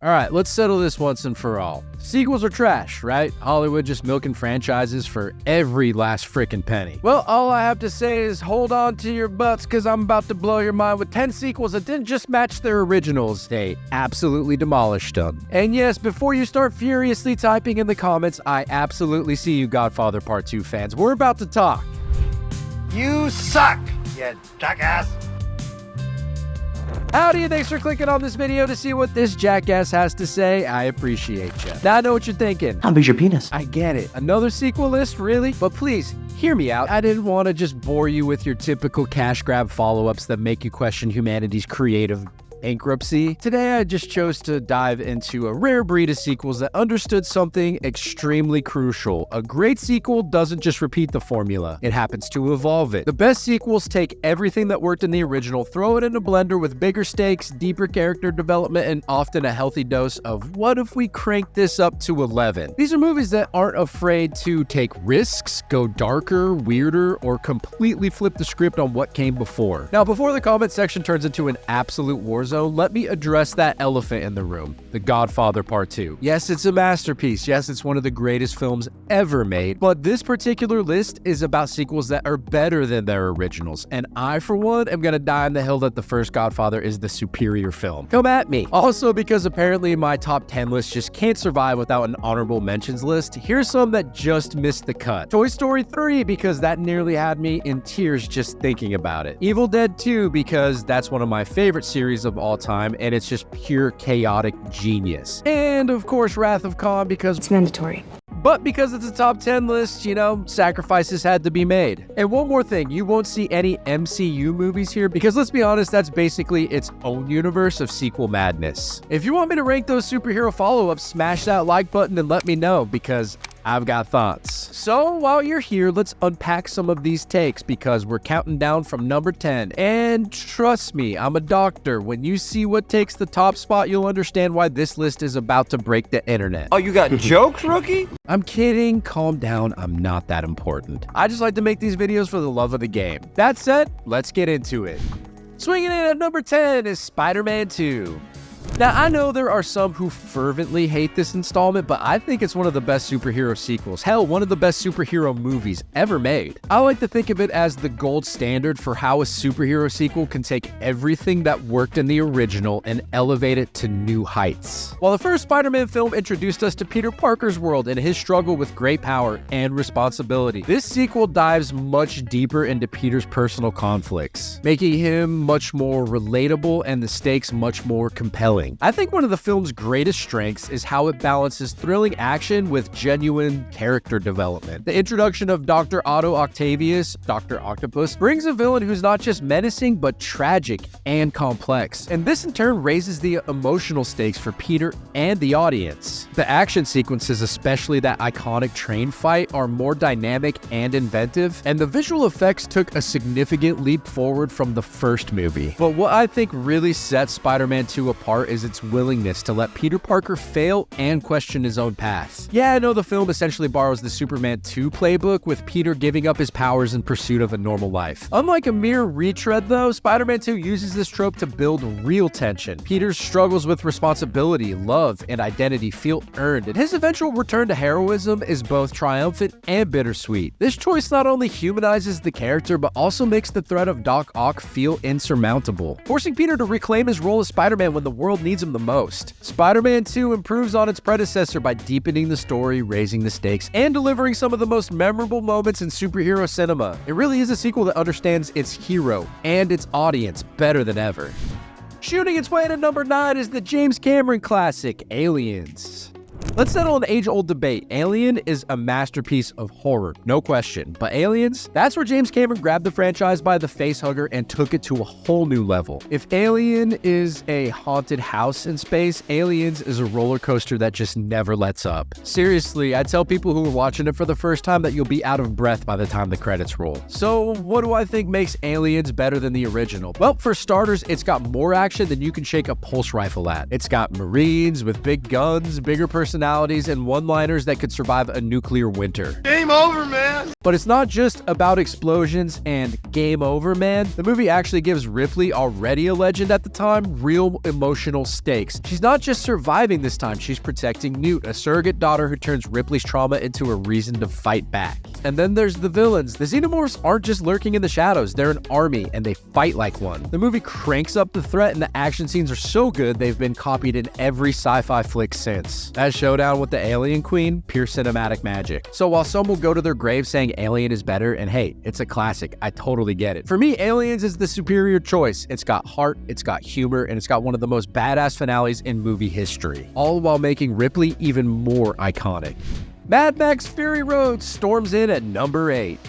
Alright, let's settle this once and for all. Sequels are trash, right? Hollywood just milking franchises for every last frickin' penny. Well, all I have to say is hold on to your butts, cause I'm about to blow your mind with 10 sequels that didn't just match their originals, they absolutely demolished them. And yes, before you start furiously typing in the comments, I absolutely see you Godfather Part 2 fans. We're about to talk. You suck, you jackass! Howdy, thanks for clicking on this video to see what this jackass has to say. I appreciate you. Now I know what you're thinking. How big's your penis? I get it. Another sequel list, really? But please, hear me out. I didn't want to just bore you with your typical cash grab follow-ups that make you question humanity's creative bankruptcy. Today, I just chose to dive into a rare breed of sequels that understood something extremely crucial. A great sequel doesn't just repeat the formula, it happens to evolve it. The best sequels take everything that worked in the original, throw it in a blender with bigger stakes, deeper character development, and often a healthy dose of what if we crank this up to 11? These are movies that aren't afraid to take risks, go darker, weirder, or completely flip the script on what came before. Now, before the comment section turns into an absolute war zone, let me address that elephant in the room, The Godfather Part 2. Yes, it's a masterpiece. Yes, it's one of the greatest films ever made, but this particular list is about sequels that are better than their originals, and I, for one, am gonna die on the hill that the first Godfather is the superior film. Come at me. Also, because apparently my top 10 list just can't survive without an honorable mentions list, here's some that just missed the cut. Toy Story 3, because that nearly had me in tears just thinking about it. Evil Dead 2, because that's one of my favorite series of all time, and it's just pure chaotic genius. And of course, Wrath of Khan, because it's mandatory. But because it's a top 10 list, you know, sacrifices had to be made. And one more thing, you won't see any MCU movies here because let's be honest, that's basically its own universe of sequel madness. If you want me to rank those superhero follow-ups, smash that like button and let me know because I've got thoughts. So while you're here, let's unpack some of these takes because we're counting down from number 10. And trust me, I'm a doctor. When you see what takes the top spot, you'll understand why this list is about to break the internet. Oh, you got jokes, rookie? I'm kidding. Calm down. I'm not that important. I just like to make these videos for the love of the game. That said, let's get into it. Swinging in at number 10 is Spider-Man 2. Now, I know there are some who fervently hate this installment, but I think it's one of the best superhero sequels. Hell, one of the best superhero movies ever made. I like to think of it as the gold standard for how a superhero sequel can take everything that worked in the original and elevate it to new heights. While the first Spider-Man film introduced us to Peter Parker's world and his struggle with great power and responsibility, this sequel dives much deeper into Peter's personal conflicts, making him much more relatable and the stakes much more compelling. I think one of the film's greatest strengths is how it balances thrilling action with genuine character development. The introduction of Dr. Otto Octavius, Dr. Octopus, brings a villain who's not just menacing, but tragic and complex. And this in turn raises the emotional stakes for Peter and the audience. The action sequences, especially that iconic train fight, are more dynamic and inventive, and the visual effects took a significant leap forward from the first movie. But what I think really sets Spider-Man 2 apart is its willingness to let Peter Parker fail and question his own past. Yeah, I know the film essentially borrows the Superman 2 playbook, with Peter giving up his powers in pursuit of a normal life. Unlike a mere retread though, Spider-Man 2 uses this trope to build real tension. Peter's struggles with responsibility, love, and identity feel earned, and his eventual return to heroism is both triumphant and bittersweet. This choice not only humanizes the character, but also makes the threat of Doc Ock feel insurmountable, forcing Peter to reclaim his role as Spider-Man when the world needs him the most. Spider-Man 2 improves on its predecessor by deepening the story, raising the stakes, and delivering some of the most memorable moments in superhero cinema. It really is a sequel that understands its hero and its audience better than ever. Shooting its way to number 9 is the James Cameron classic, Aliens. Let's settle an age-old debate. Alien is a masterpiece of horror, no question. But Aliens? That's where James Cameron grabbed the franchise by the facehugger and took it to a whole new level. If Alien is a haunted house in space, Aliens is a roller coaster that just never lets up. Seriously, I tell people who are watching it for the first time that you'll be out of breath by the time the credits roll. So what do I think makes Aliens better than the original? Well, for starters, it's got more action than you can shake a pulse rifle at. It's got Marines with big guns, bigger personalities, and one-liners that could survive a nuclear winter. Game over, man! But it's not just about explosions and game over, man. The movie actually gives Ripley, already a legend at the time, real emotional stakes. She's not just surviving this time, she's protecting Newt, a surrogate daughter who turns Ripley's trauma into a reason to fight back. And then there's the villains. The Xenomorphs aren't just lurking in the shadows, they're an army and they fight like one. The movie cranks up the threat and the action scenes are so good they've been copied in every sci-fi flick since. That showdown with the alien queen, pure cinematic magic. So while some will go to their grave saying Alien is better, and hey, it's a classic, I totally get it. For me, Aliens is the superior choice. It's got heart, it's got humor, and it's got one of the most badass finales in movie history, all while making Ripley even more iconic. Mad Max Fury Road storms in at number 8.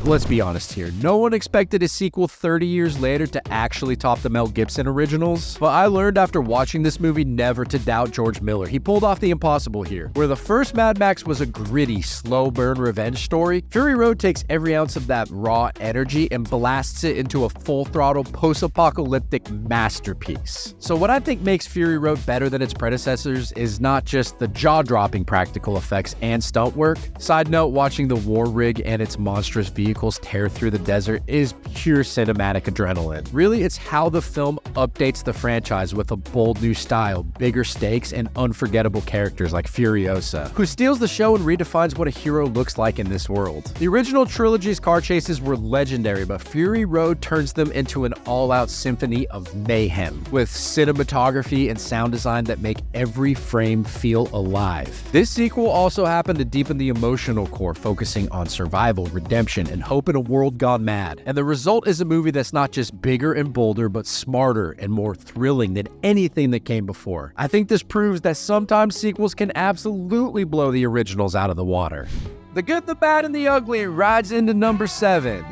Let's be honest here, no one expected a sequel 30 years later to actually top the Mel Gibson originals, but I learned after watching this movie never to doubt George Miller. He pulled off the impossible here. Where the first Mad Max was a gritty, slow burn revenge story, Fury Road takes every ounce of that raw energy and blasts it into a full-throttle, post-apocalyptic masterpiece. So what I think makes Fury Road better than its predecessors is not just the jaw-dropping practical effects and stunt work. Side note, watching the war rig and its monstrous vehicles tear through the desert is pure cinematic adrenaline. Really, it's how the film updates the franchise with a bold new style, bigger stakes, and unforgettable characters like Furiosa, who steals the show and redefines what a hero looks like in this world. The original trilogy's car chases were legendary, but Fury Road turns them into an all-out symphony of mayhem, with cinematography and sound design that make every frame feel alive. This sequel also happened to deepen the emotional core, focusing on survival, redemption, and hope in a world gone mad. And the result is a movie that's not just bigger and bolder, but smarter and more thrilling than anything that came before. I think this proves that sometimes sequels can absolutely blow the originals out of the water. The Good, the Bad, and the Ugly rides into number 7.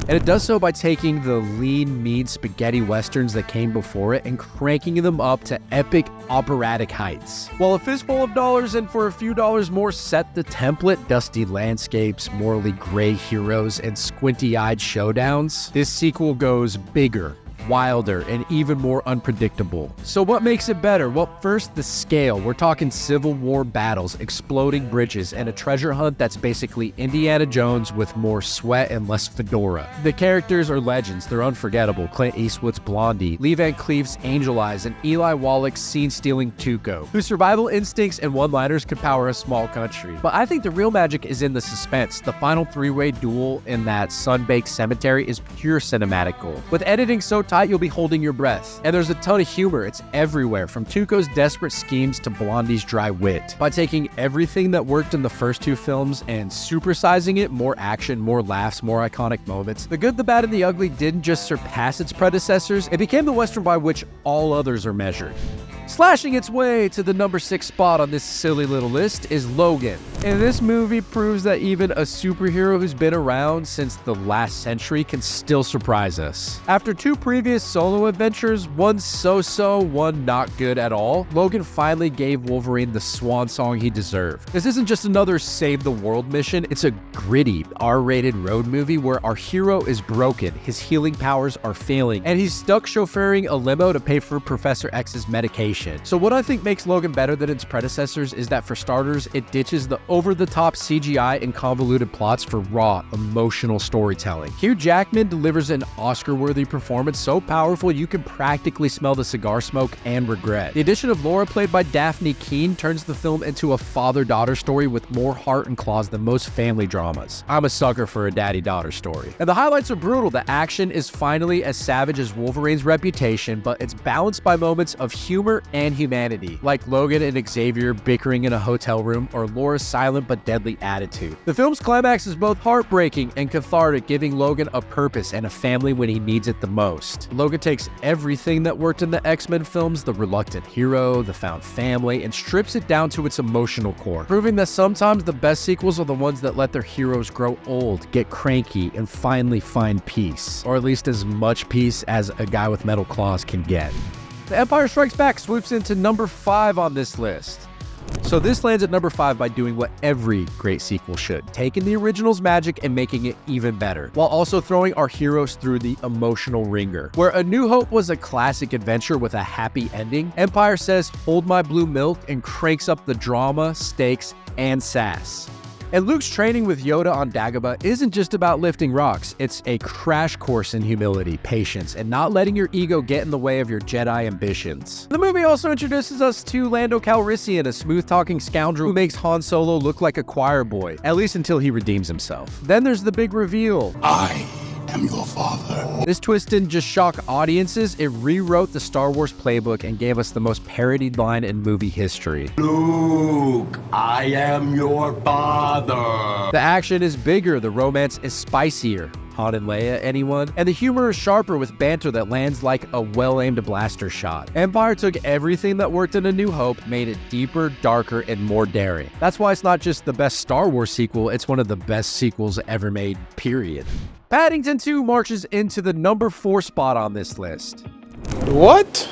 And it does so by taking the lean, mean spaghetti westerns that came before it and cranking them up to epic operatic heights. While a fistful of dollars and for a few dollars more set the template, dusty landscapes, morally gray heroes, and squinty-eyed showdowns, this sequel goes bigger, wilder, and even more unpredictable. So what makes it better? Well, first, the scale. We're talking Civil War battles, exploding bridges, and a treasure hunt that's basically Indiana Jones with more sweat and less fedora. The characters are legends. They're unforgettable. Clint Eastwood's Blondie, Lee Van Cleef's Angel Eyes, and Eli Wallach's scene-stealing Tuco, whose survival instincts and one-liners could power a small country. But I think the real magic is in the suspense. The final three-way duel in that sun-baked cemetery is pure cinematic gold. With editing so tight, you'll be holding your breath. And there's a ton of humor. It's everywhere, from Tuco's desperate schemes to Blondie's dry wit. By taking everything that worked in the first two films and supersizing it, more action, more laughs, more iconic moments, The Good, the Bad, and the Ugly didn't just surpass its predecessors, it became the Western by which all others are measured. Slashing its way to the number 6 spot on this silly little list is Logan. And this movie proves that even a superhero who's been around since the last century can still surprise us. After two previous solo adventures, one so-so, one not good at all, Logan finally gave Wolverine the swan song he deserved. This isn't just another save the world mission, it's a gritty, R-rated road movie where our hero is broken, his healing powers are failing, and he's stuck chauffeuring a limo to pay for Professor X's medication. So what I think makes Logan better than its predecessors is that, for starters, it ditches the over-the-top CGI and convoluted plots for raw, emotional storytelling. Hugh Jackman delivers an Oscar-worthy performance so powerful you can practically smell the cigar smoke and regret. The addition of Laura, played by Daphne Keane, turns the film into a father-daughter story with more heart and claws than most family dramas. I'm a sucker for a daddy-daughter story. And the highlights are brutal. The action is finally as savage as Wolverine's reputation, but it's balanced by moments of humor and humanity, like Logan and Xavier bickering in a hotel room, or Laura's silent but deadly attitude. The film's climax is both heartbreaking and cathartic, giving Logan a purpose and a family when he needs it the most. Logan takes everything that worked in the X-Men films, the reluctant hero, the found family, and strips it down to its emotional core, proving that sometimes the best sequels are the ones that let their heroes grow old, get cranky, and finally find peace. Or at least as much peace as a guy with metal claws can get. The Empire Strikes Back swoops into number 5 on this list. So this lands at number 5 by doing what every great sequel should, taking the original's magic and making it even better, while also throwing our heroes through the emotional ringer. Where A New Hope was a classic adventure with a happy ending, Empire says, "Hold my blue milk," and cranks up the drama, stakes, and sass. And Luke's training with Yoda on Dagobah isn't just about lifting rocks, it's a crash course in humility, patience, and not letting your ego get in the way of your Jedi ambitions. The movie also introduces us to Lando Calrissian, a smooth-talking scoundrel who makes Han Solo look like a choir boy, at least until he redeems himself. Then there's the big reveal. I am your father. This twist didn't just shock audiences, it rewrote the Star Wars playbook and gave us the most parodied line in movie history. Luke, I am your father. The action is bigger, the romance is spicier. Han and Leia, anyone? And the humor is sharper with banter that lands like a well-aimed blaster shot. Empire took everything that worked in A New Hope, made it deeper, darker, and more daring. That's why it's not just the best Star Wars sequel, it's one of the best sequels ever made, period. Paddington 2 marches into the number 4 spot on this list. What?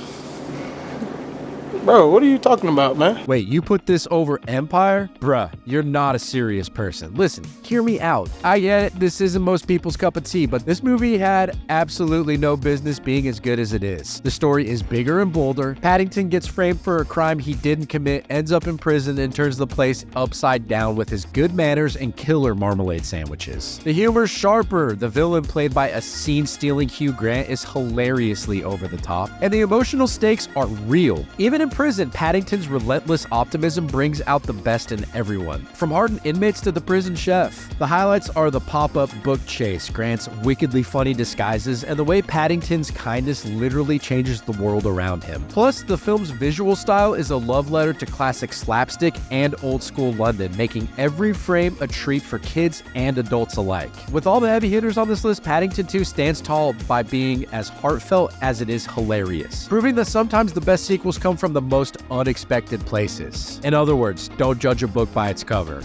Bro, what are you talking about, man? Wait, you put this over Empire? Bruh, you're not a serious person. Listen, hear me out. I get it, this isn't most people's cup of tea, but this movie had absolutely no business being as good as it is. The story is bigger and bolder. Paddington gets framed for a crime he didn't commit, ends up in prison, and turns the place upside down with his good manners and killer marmalade sandwiches. The humor's sharper. The villain, played by a scene-stealing Hugh Grant, is hilariously over the top. And the emotional stakes are real. Even in prison, Paddington's relentless optimism brings out the best in everyone, from hardened inmates to the prison chef. The highlights are the pop-up book chase, Grant's wickedly funny disguises, and the way Paddington's kindness literally changes the world around him. Plus, the film's visual style is a love letter to classic slapstick and old-school London, making every frame a treat for kids and adults alike. With all the heavy hitters on this list, Paddington 2 stands tall by being as heartfelt as it is hilarious, proving that sometimes the best sequels come from the most unexpected places. In other words, don't judge a book by its cover.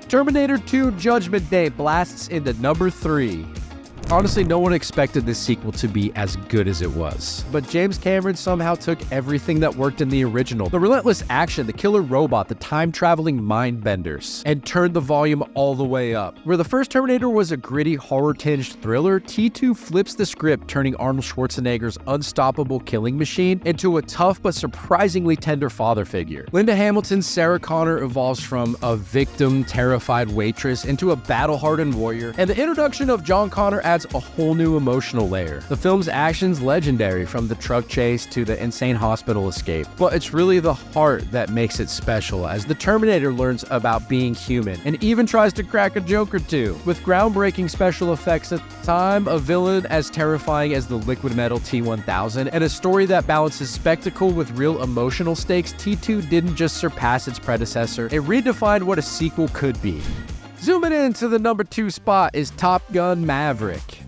Terminator 2 Judgment Day blasts into number 3. Honestly, no one expected this sequel to be as good as it was. But James Cameron somehow took everything that worked in the original, the relentless action, the killer robot, the time-traveling mind-benders, and turned the volume all the way up. Where the first Terminator was a gritty, horror-tinged thriller, T2 flips the script, turning Arnold Schwarzenegger's unstoppable killing machine into a tough but surprisingly tender father figure. Linda Hamilton's Sarah Connor evolves from a victim, terrified waitress into a battle-hardened warrior, and the introduction of John Connor adds a whole new emotional layer. The film's action's legendary, from the truck chase to the insane hospital escape, but it's really the heart that makes it special, as the Terminator learns about being human and even tries to crack a joke or two. With groundbreaking special effects at the time, a villain as terrifying as the liquid metal T-1000, and a story that balances spectacle with real emotional stakes, T2 didn't just surpass its predecessor, it redefined what a sequel could be. Zooming into the number 2 spot is Top Gun Maverick.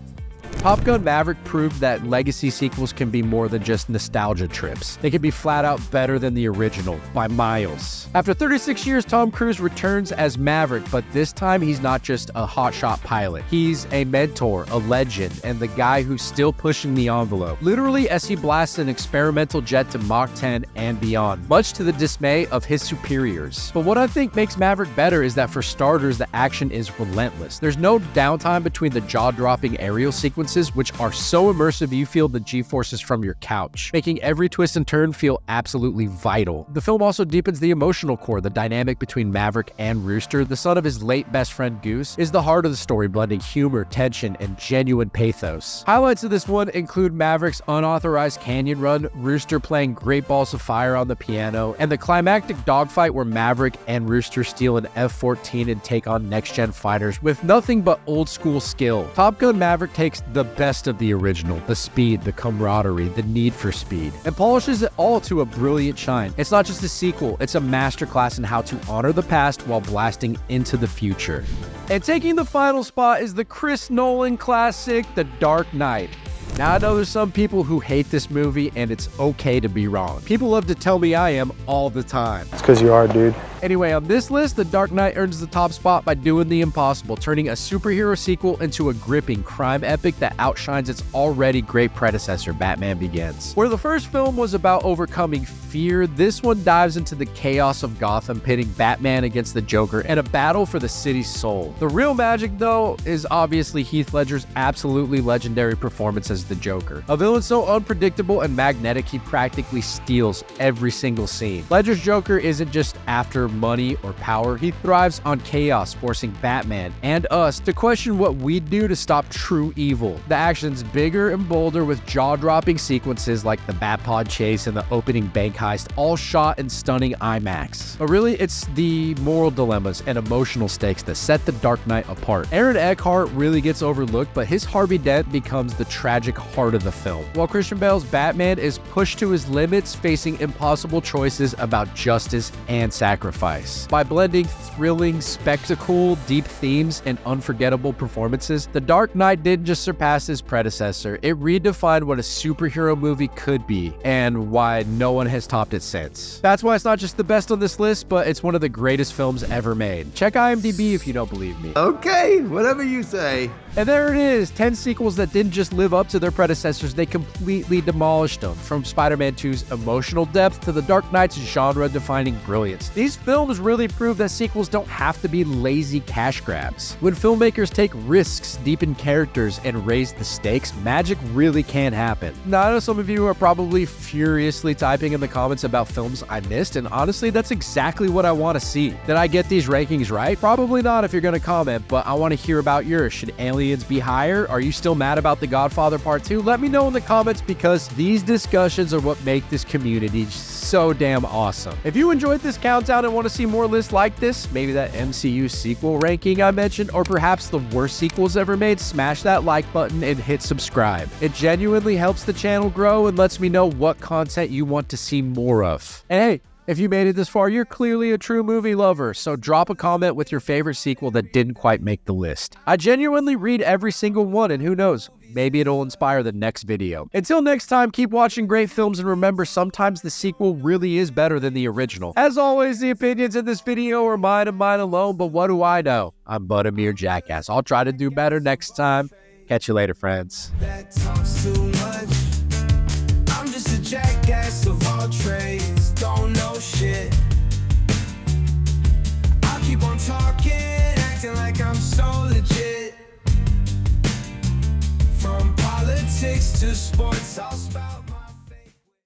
Top Gun Maverick proved that legacy sequels can be more than just nostalgia trips. They can be flat out better than the original, by miles. After 36 years, Tom Cruise returns as Maverick, but this time he's not just a hotshot pilot. He's a mentor, a legend, and the guy who's still pushing the envelope. Literally as he blasts an experimental jet to Mach 10 and beyond, much to the dismay of his superiors. But what I think makes Maverick better is that for starters, the action is relentless. There's no downtime between the jaw-dropping aerial sequences, which are so immersive you feel the G-forces from your couch, making every twist and turn feel absolutely vital. The film also deepens the emotional core. The dynamic between Maverick and Rooster, the son of his late best friend Goose, is the heart of the story, blending humor, tension, and genuine pathos. Highlights of this one include Maverick's unauthorized canyon run, Rooster playing Great Balls of Fire on the piano, and the climactic dogfight where Maverick and Rooster steal an F-14 and take on next-gen fighters with nothing but old-school skill. Top Gun Maverick takes the best of the original, the speed, the camaraderie, the need for speed, and polishes it all to a brilliant shine. It's not just a sequel, it's a masterclass in how to honor the past while blasting into the future. And taking the final spot is the Chris Nolan classic, The Dark Knight. Now, I know there's some people who hate this movie, and it's okay to be wrong. People love to tell me I am all the time. It's because you are, dude. Anyway, on this list, The Dark Knight earns the top spot by doing the impossible, turning a superhero sequel into a gripping crime epic that outshines its already great predecessor, Batman Begins. Where the first film was about overcoming fear, this one dives into the chaos of Gotham, pitting Batman against the Joker and a battle for the city's soul. The real magic, though, is obviously Heath Ledger's absolutely legendary performance as the Joker. A villain so unpredictable and magnetic, he practically steals every single scene. Ledger's Joker isn't just after preserve money or power. He thrives on chaos, forcing Batman and us to question what we'd do to stop true evil. The action's bigger and bolder with jaw-dropping sequences like the Batpod chase and the opening bank heist, all shot in stunning IMAX. But really, it's the moral dilemmas and emotional stakes that set The Dark Knight apart. Aaron Eckhart really gets overlooked, but his Harvey Dent becomes the tragic heart of the film, while Christian Bale's Batman is pushed to his limits, facing impossible choices about justice and sacrifice. By blending thrilling spectacle, deep themes, and unforgettable performances, The Dark Knight didn't just surpass his predecessor, it redefined what a superhero movie could be, and why no one has topped it since. That's why it's not just the best on this list, but it's one of the greatest films ever made. Check IMDb if you don't believe me. Okay, whatever you say. And there it is, 10 sequels that didn't just live up to their predecessors, they completely demolished them. From Spider-Man 2's emotional depth to The Dark Knight's genre-defining brilliance. These films really prove that sequels don't have to be lazy cash grabs. When filmmakers take risks, deepen characters, and raise the stakes, magic really can happen. Now, I know some of you are probably furiously typing in the comments about films I missed, and honestly, that's exactly what I want to see. Did I get these rankings right? Probably not if you're going to comment, but I want to hear about yours. Should Aliens be higher? Are you still mad about The Godfather Part 2? Let me know in the comments, because these discussions are what make this community so damn awesome. If you enjoyed this countdown and want to see more lists like this, maybe that MCU sequel ranking I mentioned, or perhaps the worst sequels ever made, smash that like button and hit subscribe. It genuinely helps the channel grow and lets me know what content you want to see more of. And hey, if you made it this far, you're clearly a true movie lover, so drop a comment with your favorite sequel that didn't quite make the list. I genuinely read every single one, and who knows, maybe it'll inspire the next video. Until next time, keep watching great films, and remember, sometimes the sequel really is better than the original. As always, the opinions in this video are mine and mine alone, but what do I know? I'm but a mere jackass. I'll try to do better next time. Catch you later, friends. That talks too much. I'm just a jackass of all trades. Don't know shit. I'll keep on talking, acting like I'm so legit. From politics to sports, I'll spout.